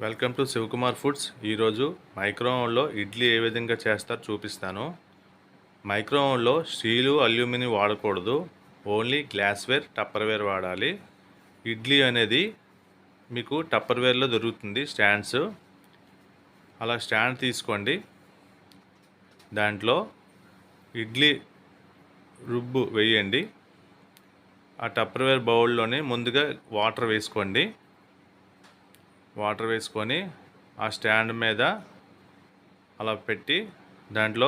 Welcome to Shivakumar foods. ఈరోజు మైక్రోవేవ్లో ఇడ్లీ ఏ విధంగా చేస్తారో చూపిస్తాను. మైక్రోవేవ్లో స్టీలు అల్యూమినియం వాడకూడదు, ఓన్లీ గ్లాస్వేర్ టప్పర్వేర్ వాడాలి. ఇడ్లీ అనేది మీకు టప్పర్వేర్లో దొరుకుతుంది స్టాండ్స్. అలా స్టాండ్ తీసుకోండి, దాంట్లో ఇడ్లీ రుబ్బు వేయండి. ఆ టప్పర్వేర్ బౌల్లోనే ముందుగా వాటర్ వేసుకోండి. వాటర్ వేసుకొని ఆ స్టాండ్ మీద అలా పెట్టి దాంట్లో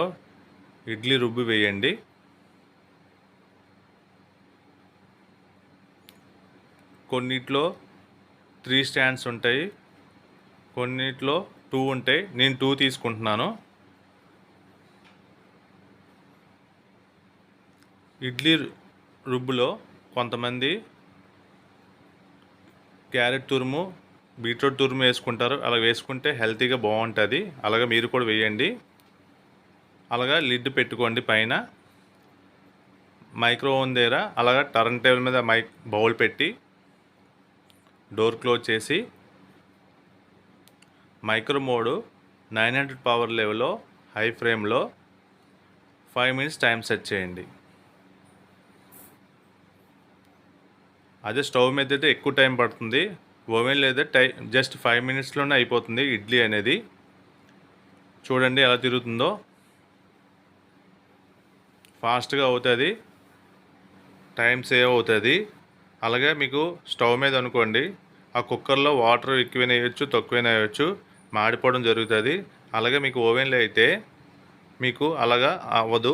ఇడ్లీ రుబ్బు వేయండి. కొన్నిట్లో 3 స్టాండ్స్ ఉంటాయి, కొన్నిట్లో 2 ఉంటాయి. నేను 2 తీసుకుంటున్నాను. ఇడ్లీ రుబ్బులో కొంతమంది క్యారెట్ తురుము, బీట్రూట్ తురుము వేసుకుంటారు. అలా వేసుకుంటే హెల్తీగా బాగుంటుంది. అలాగే మీరు కూడా వేయండి. అలాగా లిడ్ పెట్టుకోండి పైన. మైక్రోవేవ్ దగ్గర అలాగా టర్న్ టేబుల్ మీద బౌల్ పెట్టి డోర్ క్లోజ్ చేసి మైక్రో మోడ్ 900 పవర్ లెవెల్లో హై ఫ్లేమ్లో 5 మినిట్స్ టైం సెట్ చేయండి. అదే స్టవ్ మీద అయితే ఎక్కువ టైం పడుతుంది. ఓవెన్ లేదా జస్ట్ 5 మినిట్స్లోనే అయిపోతుంది ఇడ్లీ అనేది. చూడండి ఎలా తిరుగుతుందో, ఫాస్ట్గా అవుతుంది, టైం సేవ్ అవుతుంది. అలాగే మీకు స్టవ్ మీద అనుకోండి, ఆ కుక్కర్లో వాటర్ ఎక్కువైనా వేయచ్చు, తక్కువైనా వేయచ్చు, మాడిపోవడం జరుగుతుంది. అలాగే మీకు ఓవెన్లో అయితే మీకు అలాగా అవ్వదు,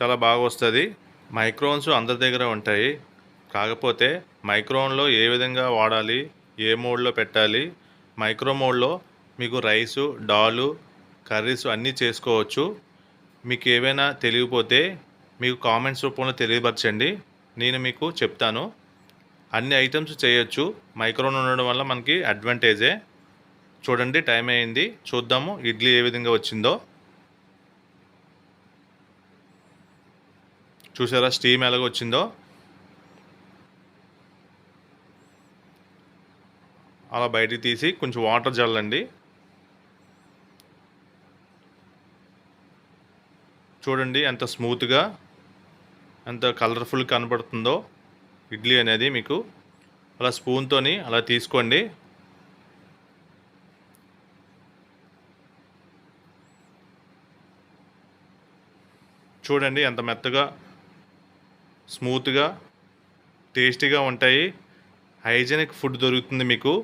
చాలా బాగా వస్తుంది. మైక్రోవేవ్స్ అందరి దగ్గర ఉంటాయి, కాకపోతే మైక్రోవేవ్లో ఏ విధంగా వాడాలి, ఏ మోడ్లో పెట్టాలి. మైక్రో మోడ్లో మీకు రైసు, దాలు, కర్రీస్ అన్నీ చేసుకోవచ్చు. మీకు ఏవైనా తెలియకపోతే మీకు కామెంట్స్ రూపంలో తెలియపరచండి, నేను మీకు చెప్తాను. అన్ని ఐటమ్స్ చేయొచ్చు. మైక్రోవేవ్ ఉండడం వల్ల మనకి అడ్వాంటేజే. చూడండి టైం అయింది, చూద్దాము ఇడ్లీ ఏ విధంగా వచ్చిందో. చూసారా స్టీమ్ ఎలాగ వచ్చిందో? అలా బయటికి తీసి కొంచెం వాటర్ చల్లండి. చూడండి ఎంత స్మూత్గా, ఎంత కలర్ఫుల్ కనబడుతుందో ఇడ్లీ అనేది. మీకు అలా స్పూన్తోని అలా తీసుకోండి. చూడండి ఎంత మెత్తగా, స్మూత్గా, టేస్టీగా ఉంటాయి. హైజెనిక్ ఫుడ్ దొరుకుతుంది మీకు.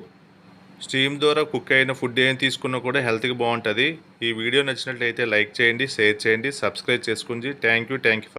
స్టీమ్ ద్వారా కుక్ అయిన ఫుడ్ ఏం తీసుకున్నా కూడా హెల్త్కి బాగుంటుంది. ఈ వీడియో నచ్చినట్లయితే లైక్ చేయండి, షేర్ చేయండి, సబ్స్క్రైబ్ చేసుకోండి. Thank you.